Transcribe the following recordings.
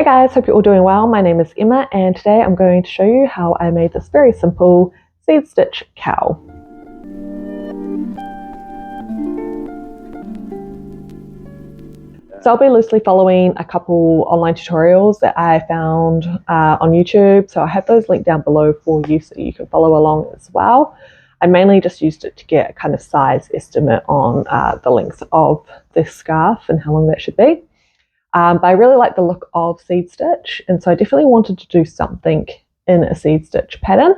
guys, hope you're all doing well. My name is Emma and today I'm going to show you how I made this very simple seed stitch cowl. So I'll be loosely following a couple online tutorials that I found on YouTube. So I have those linked down below for you so you can follow along as well. I mainly just used it to get a kind of size estimate on the length of this scarf and how long that should be. But I really like the look of seed stitch, and so I definitely wanted to do something in a seed stitch pattern.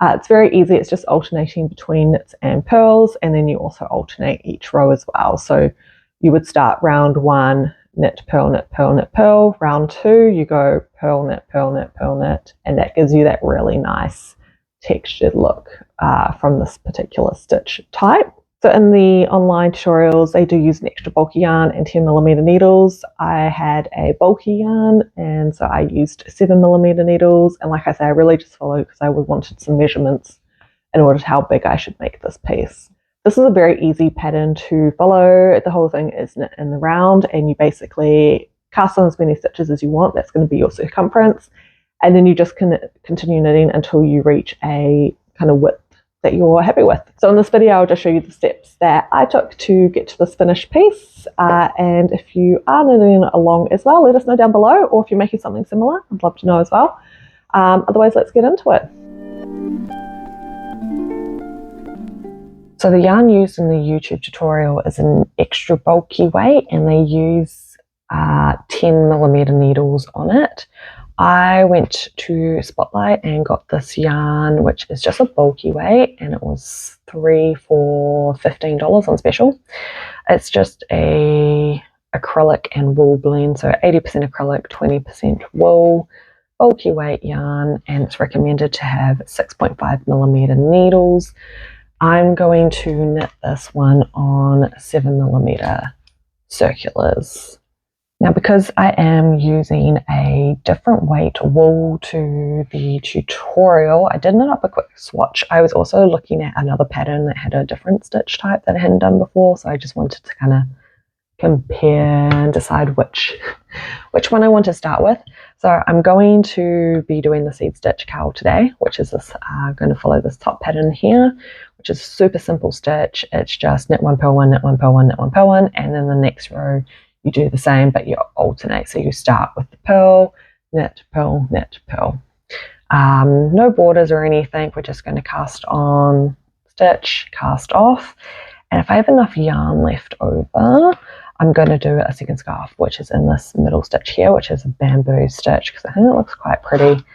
It's very easy, it's just alternating between knits and purls, and then you also alternate each row as well. So you would start round one, knit, purl, knit, purl, knit, purl. Round two, you go purl, knit, purl, knit, purl, knit, and that gives you that really nice textured look from this particular stitch type. So in the online tutorials, they do use an extra bulky yarn and 10mm needles. I had a bulky yarn, and so I used 7mm needles. And like I say, I really just followed because I wanted some measurements in order to how big I should make this piece. This is a very easy pattern to follow. The whole thing is knit in the round, and you basically cast on as many stitches as you want. That's going to be your circumference. And then you just can continue knitting until you reach a kind of width that you're happy with. So in this video, I'll just show you the steps that I took to get to this finished piece. And if you are knitting along as well, let us know down below, or if you're making something similar, I'd love to know as well. Otherwise, let's get into it. So the yarn used in the YouTube tutorial is an extra bulky weight, and they use 10mm needles on it. I went to Spotlight and got this yarn, which is just a bulky weight, and it was 3 for $15 on special. It's just a acrylic and wool blend, so 80% acrylic, 20% wool, bulky weight yarn, and it's recommended to have 6.5mm needles. I'm going to knit this one on 7mm circulars. Now, because I am using a different weight wool to the tutorial, I did knit up a quick swatch. I was also looking at another pattern that had a different stitch type that I hadn't done before, so I just wanted to kind of compare and decide which one I want to start with. So I'm going to be doing the seed stitch cowl today, which is this, going to follow this top pattern here, which is a super simple stitch. It's just knit one, purl one, knit one, purl one, knit one, purl one, and then the next row you do the same, but you alternate. So you start with the purl, knit, purl, knit, purl. No borders or anything. We're just going to cast on, stitch, cast off. And if I have enough yarn left over, I'm going to do a second scarf, which is in this middle stitch here, which is a bamboo stitch, because I think it looks quite pretty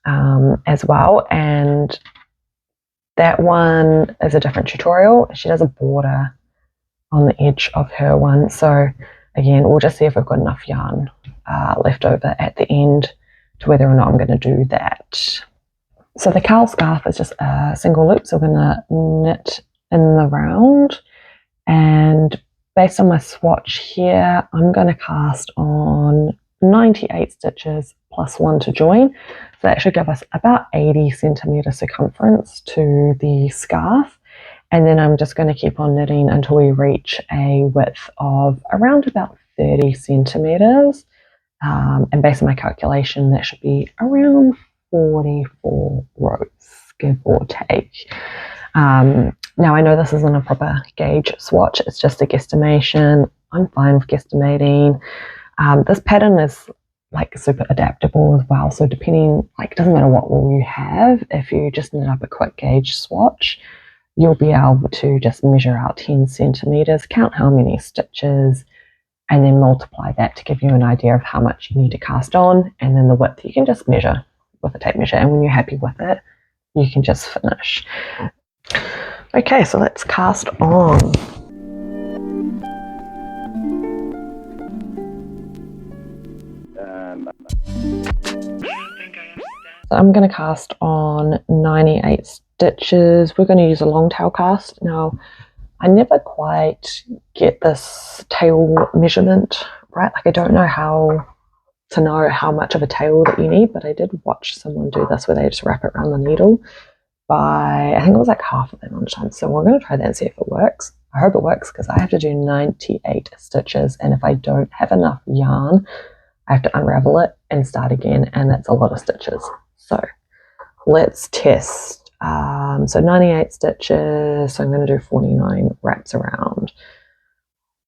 as well. And that one is a different tutorial. She does a border on the edge of her one. So again, we'll just see if we've got enough yarn left over at the end to whether or not I'm going to do that. So the cowl scarf is just a single loop, so we're going to knit in the round, and based on my swatch here, I'm going to cast on 98 stitches plus 1 to join. So that should give us about 80cm circumference to the scarf. And then I'm just going to keep on knitting until we reach a width of around about 30cm. And based on my calculation, that should be around 44 rows, give or take. Now I know this isn't a proper gauge swatch, it's just a guesstimation. I'm fine with guesstimating. This pattern is like super adaptable as well. So depending, like, it doesn't matter what wool you have, if you just knit up a quick gauge swatch, you'll be able to just measure out 10cm, count how many stitches, and then multiply that to give you an idea of how much you need to cast on, and then the width you can just measure with a tape measure, and when you're happy with it, you can just finish. Okay, so let's cast on. So I'm going to cast on 98 stitches. We're going to use a long tail cast. Now, I never quite get this tail measurement right. Like, I don't know how to know how much of a tail that you need, but I did watch someone do this where they just wrap it around the needle by, I think it was like half of it on time. So we're going to try that and see if it works. I hope it works, because I have to do 98 stitches, and if I don't have enough yarn I have to unravel it and start again, and that's a lot of stitches. So let's test. So 98 stitches, so I'm going to do 49 wraps around.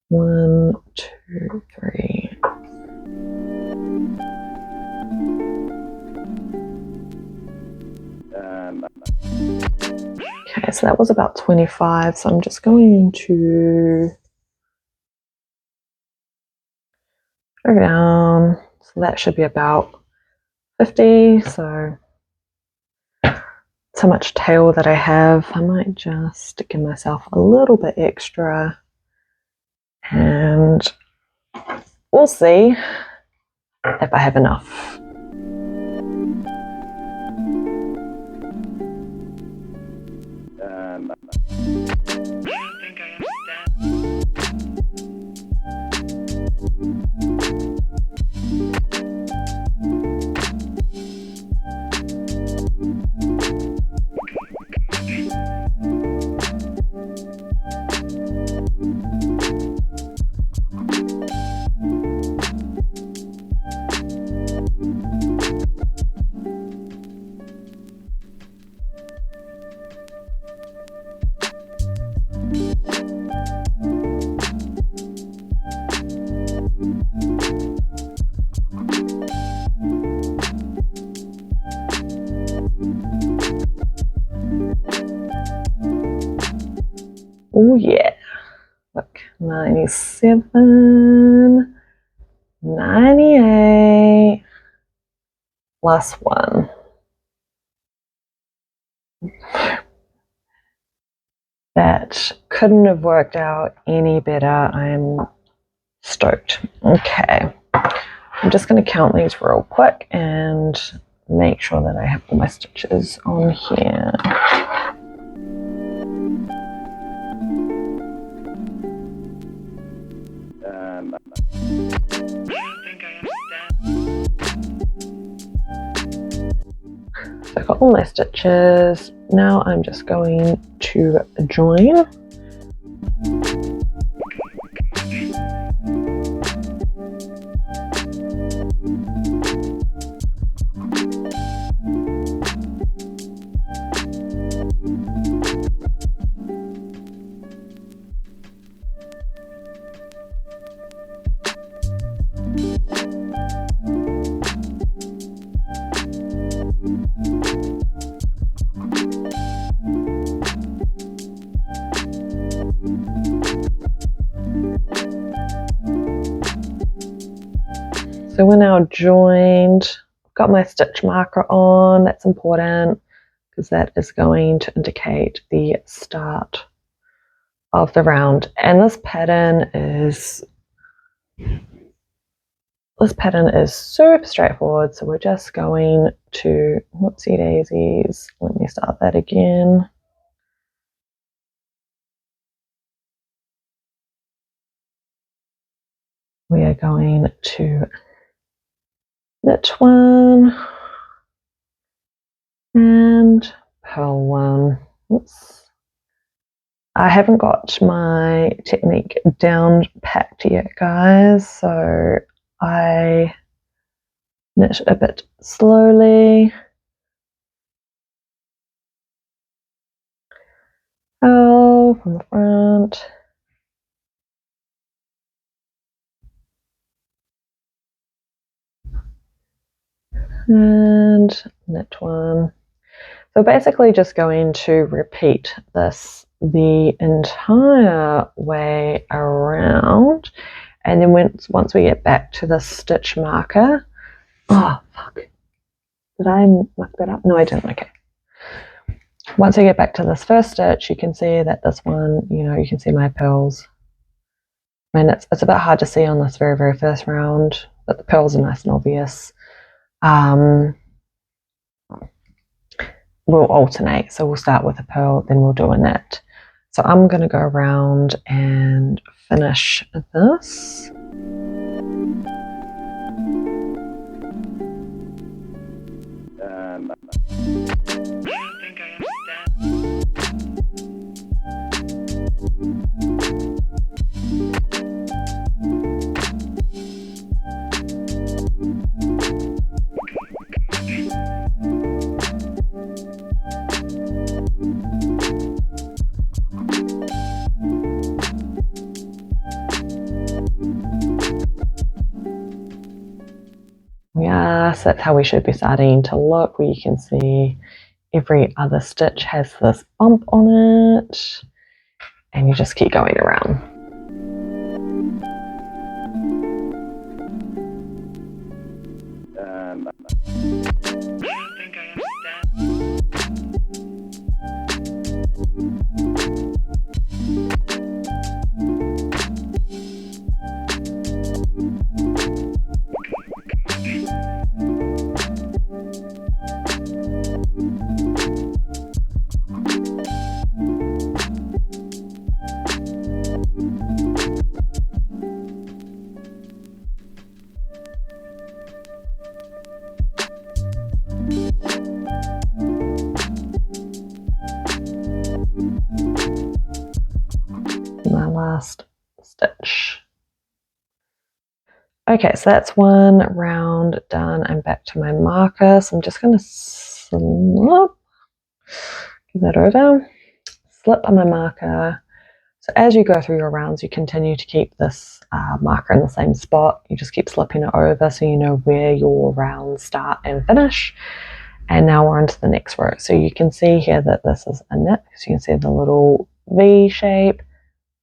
1, 2, 3. Okay, so that was about 25, so I'm just going to go down. So that should be about 50. So that's how much tail that I have. I might just give myself a little bit extra, and we'll see if I have enough. Oh yeah, look, 97, 98, plus 1. That couldn't have worked out any better. I'm stoked. Okay, I'm just going to count these real quick and make sure that I have all my stitches on here. So I've got all my stitches. Now I'm just going to join. So we're now joined. I've got my stitch marker on. That's important because that is going to indicate the start of the round. And this pattern is super straightforward. So we're just going to, whoopsie daisies, let me start that again. We are going to knit 1 and purl 1. Oops. I haven't got my technique down packed yet, guys, so I knit a bit slowly. Purl from the front. And knit 1. So basically just going to repeat this the entire way around, and then once we get back to the stitch marker, oh fuck, did I muck that up? No, I didn't. Okay, once I get back to this first stitch, you can see that this one, you can see my purls. I mean, it's a bit hard to see on this very first round, but the purls are nice and obvious. We'll alternate, so we'll start with a purl, then we'll do a knit. So I'm going to go around and finish this. Yes, that's how we should be starting to look, where you can see every other stitch has this bump on it, and you just keep going around. My last stitch. Okay, so that's one round done. I'm back to my marker, so I'm just going to slip, give that over, slip on my marker. So as you go through your rounds, you continue to keep this marker in the same spot. You just keep slipping it over so you know where your rounds start and finish. And now we're on to the next row. So you can see here that this is a knit. So you can see the little V shape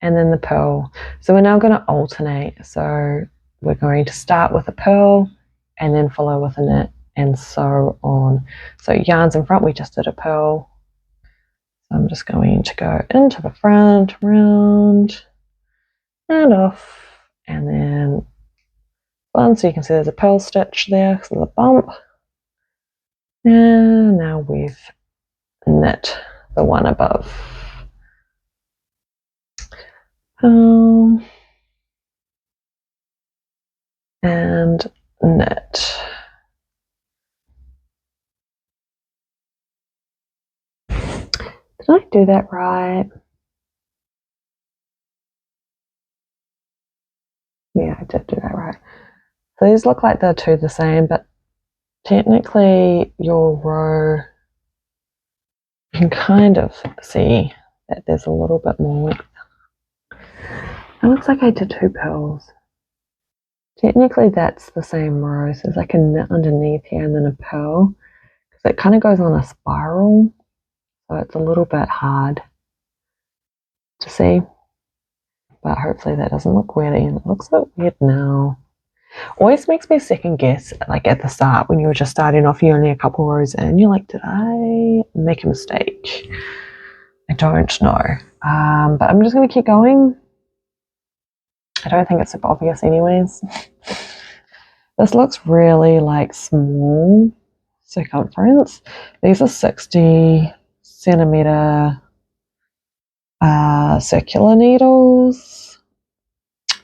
and then the purl. So we're now going to alternate. So we're going to start with a purl and then follow with a knit and so on. So yarns in front, we just did a purl. So I'm just going to go into the front, round, and off, and then one. So you can see there's a purl stitch there because of the bump. And now we've knit the one above. And knit. Did I do that right? Yeah, I did do that right. So these look like they're two the same, but technically your row, you can kind of see that there's a little bit more length. It looks like I did two purls. Technically that's the same row, so there's like a knit underneath here and then a purl, because it kind of goes on a spiral, so it's a little bit hard to see, but hopefully that doesn't look weird. And it looks a bit weird now. Always makes me second guess, like at the start when you were just starting off, you're only a couple rows in, you're like, did I make a mistake? I don't know, but I'm just going to keep going. I don't think it's super obvious anyways. This looks really like small circumference. These are 60 centimeter circular needles,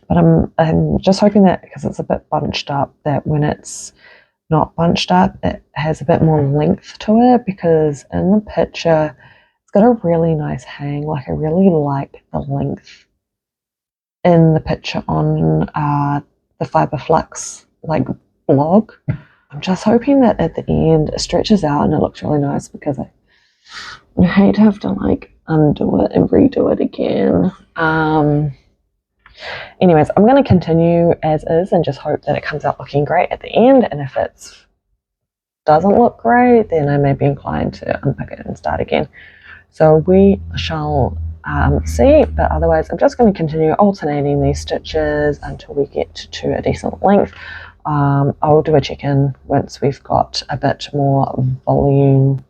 but I'm just hoping that because it's a bit bunched up, that when it's not bunched up, it has a bit more length to it, because in the picture it's got a really nice hang. Like I really like the length in the picture on the Fiber Flux like blog. I'm just hoping that at the end it stretches out and it looks really nice, because I hate to have to like undo it and redo it again. Anyways, I'm going to continue as is and just hope that it comes out looking great at the end, and if it doesn't look great, then I may be inclined to unpick it and start again. So we shall see, but otherwise I'm just going to continue alternating these stitches until we get to a decent length. I'll do a check-in once we've got a bit more volume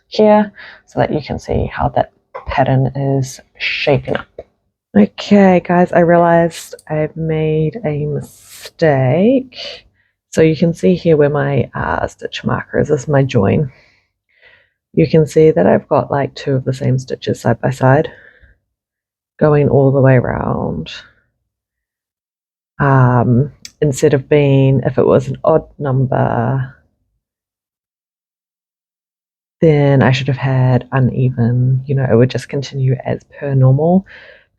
here, so that you can see how that pattern is shaping up. Okay guys, I realized I've made a mistake. So you can see here where my stitch marker is. This is my join. You can see that I've got like two of the same stitches side by side going all the way around. Instead of being, if it was an odd number, then I should have had uneven, you know, it would just continue as per normal,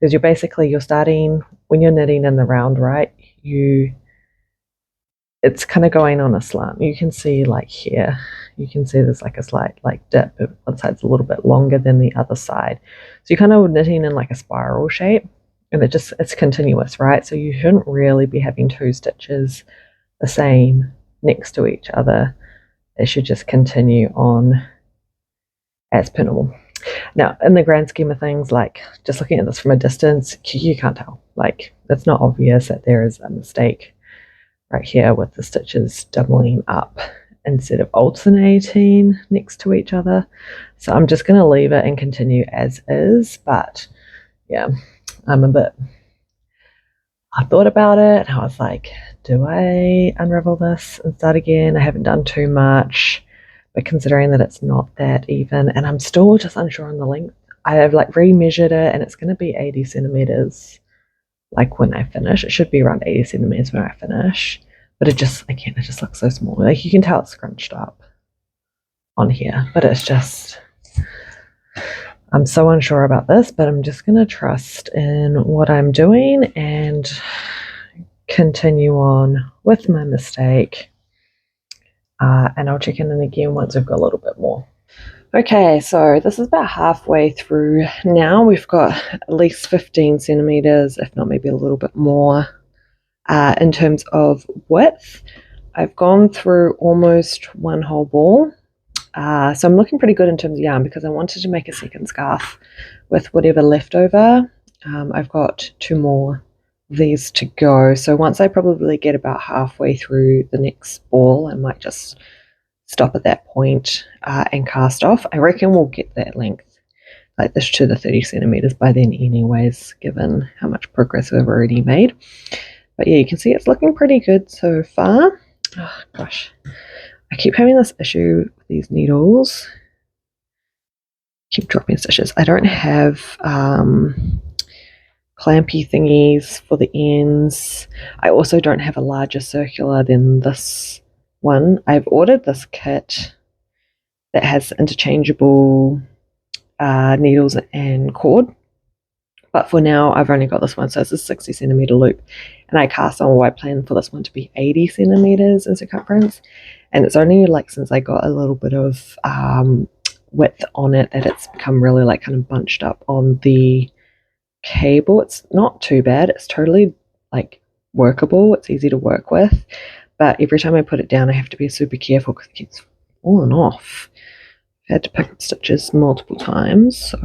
because you're starting, when you're knitting in the round, right, it's kind of going on a slant. You can see like here, you can see there's like a slight like dip. One side's a little bit longer than the other side. So you're kind of knitting in like a spiral shape, and it's continuous, right? So you shouldn't really be having two stitches the same next to each other, it should just continue on as per normal. Now, in the grand scheme of things, like just looking at this from a distance, you can't tell. Like, it's not obvious that there is a mistake right here with the stitches doubling up instead of alternating next to each other. So I'm just going to leave it and continue as is. But yeah, I thought about it. I was like, do I unravel this and start again? I haven't done too much, but considering that it's not that even, and I'm still just unsure on the length. I have like remeasured it, and it's going to be 80 centimeters. Like when I finish, it should be around 80 centimeters when I finish. But it just looks so small. Like you can tell it's scrunched up on here, but it's just, I'm so unsure about this, but I'm just going to trust in what I'm doing and continue on with my mistake. And I'll check in again once I've got a little bit more. Okay, so this is about halfway through now. We've got at least 15 centimeters, if not maybe a little bit more, in terms of width. I've gone through almost one whole ball. So I'm looking pretty good in terms of yarn because I wanted to make a second scarf with whatever left over. I've got 2 more of these to go. So once I probably get about halfway through the next ball, I might just stop at that point and cast off. I reckon we'll get that length like this to the 30 centimeters by then anyways, given how much progress we've already made. But yeah, you can see it's looking pretty good so far. Oh gosh, I keep having this issue with these needles. Keep dropping stitches. I don't have clampy thingies for the ends. I also don't have a larger circular than this one. I've ordered this kit that has interchangeable needles and cord, but for now I've only got this one, so it's a 60 centimeter loop, and I cast on white plan for this one to be 80 centimeters in circumference, and it's only like since I got a little bit of width on it that it's become really like kind of bunched up on the cable. It's not too bad, it's totally like workable, it's easy to work with, but every time I put it down I have to be super careful because it keeps falling off. I've had to pick up stitches multiple times, so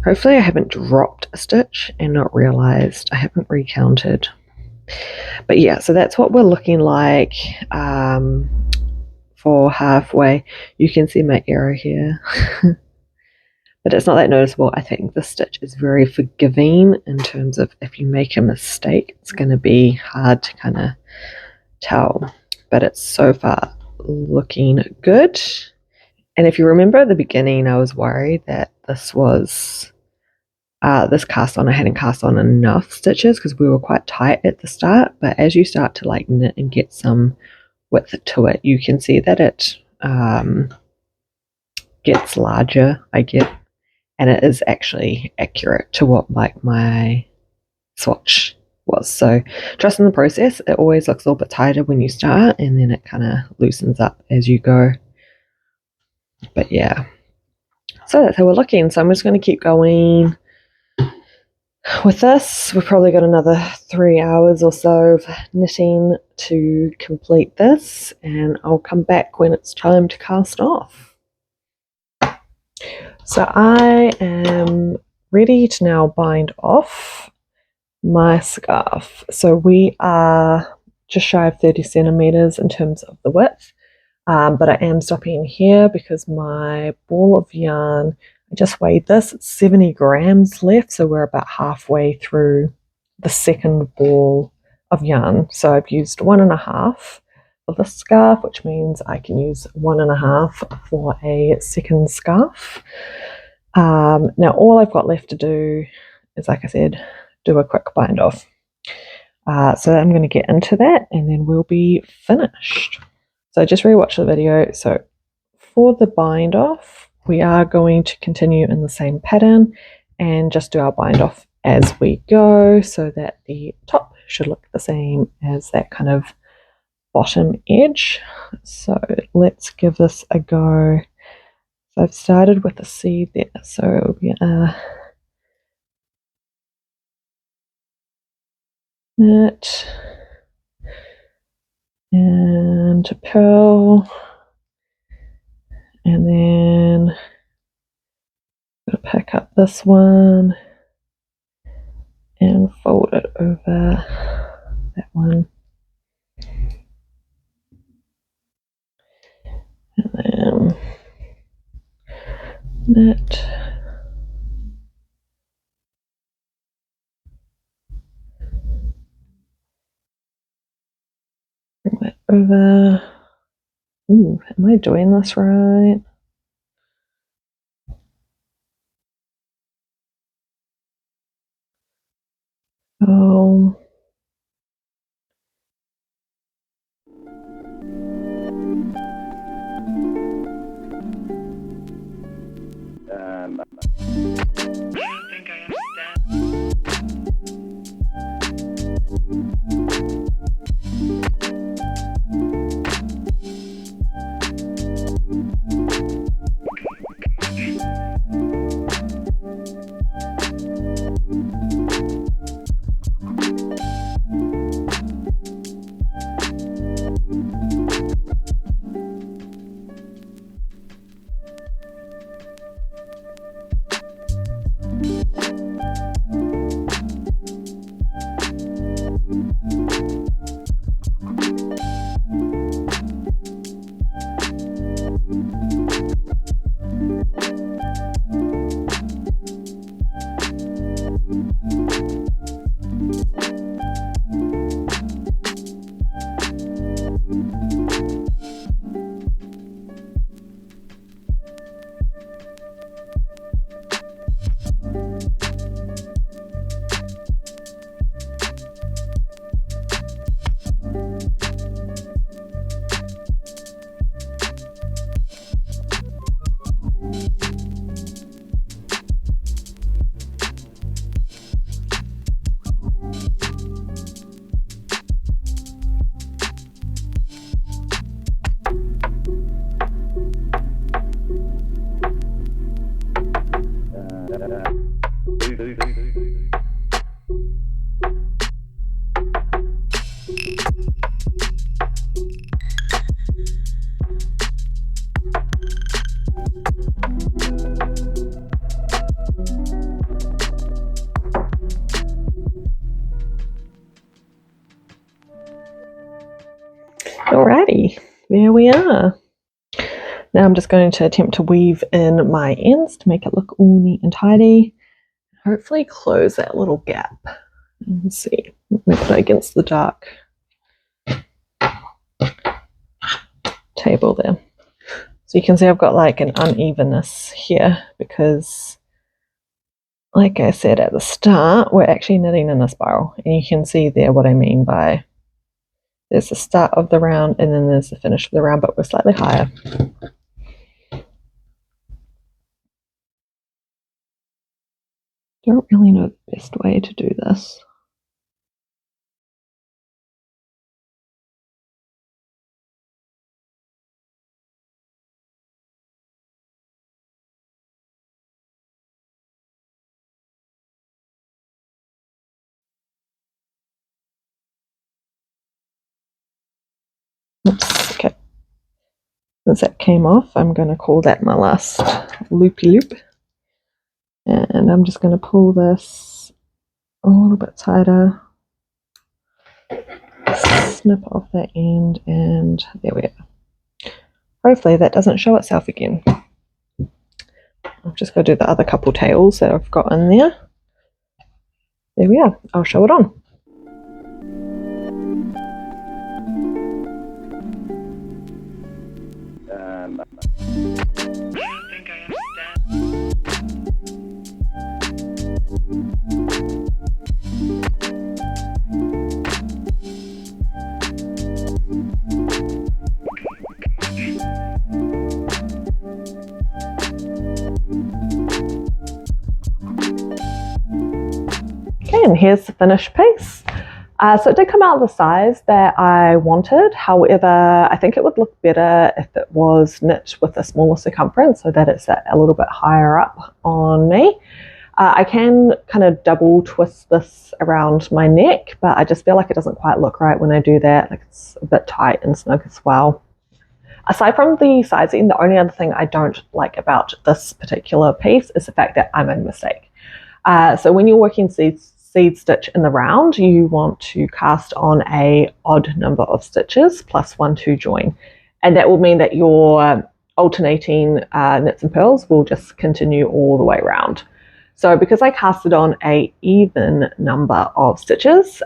hopefully I haven't dropped a stitch and not realized. I haven't recounted, but yeah, so that's what we're looking like for halfway. You can see my error here but it's not that noticeable. I think the stitch is very forgiving in terms of if you make a mistake, it's going to be hard to kind of tell, but it's so far looking good. And if you remember at the beginning, I was worried that this was this cast on, I hadn't cast on enough stitches because we were quite tight at the start, but as you start to like knit and get some width to it, you can see that it gets larger, and it is actually accurate to what like my swatch was. So trust in the process. It always looks a little bit tighter when you start, and then it kind of loosens up as you go. But yeah, so that's how we're looking. So I'm just going to keep going with this. We've probably got another 3 hours or so of knitting to complete this, and I'll come back when it's time to cast off. So I am ready to now bind off my scarf. So we are just shy of 30 centimeters in terms of the width, but I am stopping here because my ball of yarn, I just weighed this, it's 70 grams left, so we're about halfway through the second ball of yarn. So I've used 1.5 for this scarf, which means I can use 1.5 for a second scarf. Now all I've got left to do is, like I said, do a quick bind off. So I'm going to get into that and then we'll be finished. So just rewatch the video. So for the bind off, we are going to continue in the same pattern and just do our bind off as we go so that the top should look the same as that kind of bottom edge. So let's give this a go. So I've started with a seed there, so it'll be a knit, and to purl, and then I'm going to pick up this one and fold it over that one, and then knit, bring that over. Ooh, am I doing this right? Oh. Alrighty, there we are. Now I'm just going to attempt to weave in my ends to make it look all neat and tidy. Hopefully close that little gap. Let's see, let me put it against the dark table there. So you can see I've got like an unevenness here because, like I said at the start, we're actually knitting in a spiral. And you can see there what I mean by there's the start of the round and then there's the finish of the round, but we're slightly higher. Don't really know the best way to do this. Oops, okay. Since that came off, I'm going to call that my last loopy loop. And I'm just going to pull this a little bit tighter, snip off that end, and there we are. Hopefully that doesn't show itself again. I've just got to do the other couple tails that I've got in there. There we are. I'll show it on. Okay, and here's the finished piece. So it did come out of the size that I wanted. However, I think it would look better if it was knit with a smaller circumference so that it's a little bit higher up on me. I can kind of double twist this around my neck, but I just feel like it doesn't quite look right when I do that. Like it's a bit tight and snug as well. Aside from the sizing, the only other thing I don't like about this particular piece is the fact that I made a mistake. So when you're working seed stitch in the round, you want to cast on a odd number of stitches plus 1, 2 join. And that will mean that your alternating knits and purls will just continue all the way around. So because I casted on a even number of stitches,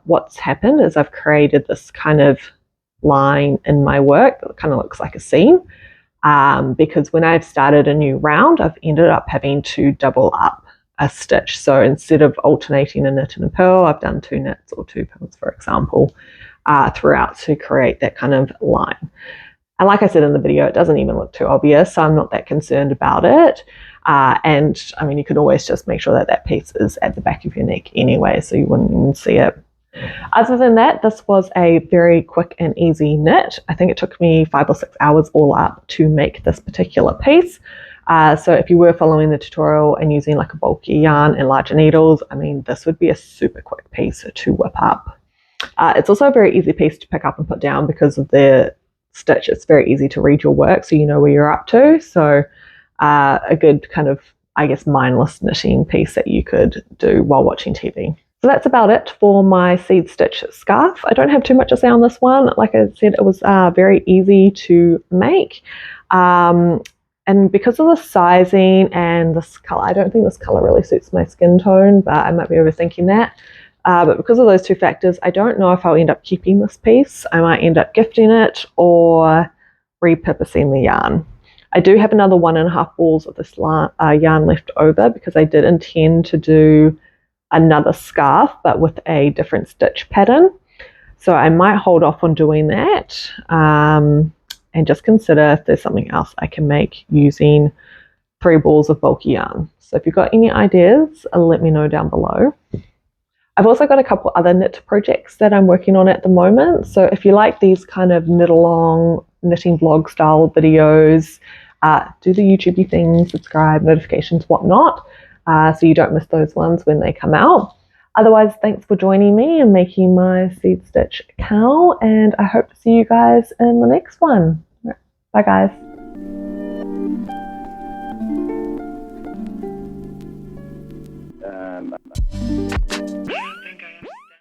what's happened is I've created this kind of line in my work that kind of looks like a seam. Because when I've started a new round, I've ended up having to double up a stitch. So instead of alternating a knit and a purl, I've done 2 knits or 2 purls, for example, throughout to create that kind of line. And like I said in the video, it doesn't even look too obvious, so I'm not that concerned about it. And I mean, you could always just make sure that that piece is at the back of your neck anyway, so you wouldn't even see it. Other than that, this was a very quick and easy knit. I think it took me 5 or 6 hours all up to make this particular piece. So if you were following the tutorial and using like a bulky yarn and larger needles, I mean, this would be a super quick piece to whip up. It's also a very easy piece to pick up and put down because of the stitch. It's very easy to read your work so you know where you're up to. So a good kind of, I guess, mindless knitting piece that you could do while watching TV. So that's about it for my seed stitch scarf. I don't have too much to say on this one. Like I said, it was very easy to make. And because of the sizing and this color, I don't think this color really suits my skin tone, but I might be overthinking that. But because of those 2 factors, I don't know if I'll end up keeping this piece. I might end up gifting it or repurposing the yarn. I do have another 1.5 balls of this yarn left over because I did intend to do another scarf, but with a different stitch pattern. So I might hold off on doing that and just consider if there's something else I can make using 3 balls of bulky yarn. So if you've got any ideas, let me know down below. I've also got a couple other knit projects that I'm working on at the moment. So if you like these kind of knit along, knitting vlog style videos, do the YouTubey thing, subscribe, notifications, whatnot, so you don't miss those ones when they come out. Otherwise, thanks for joining me and making my seed stitch cowl, and I hope to see you guys in the next one. Bye guys.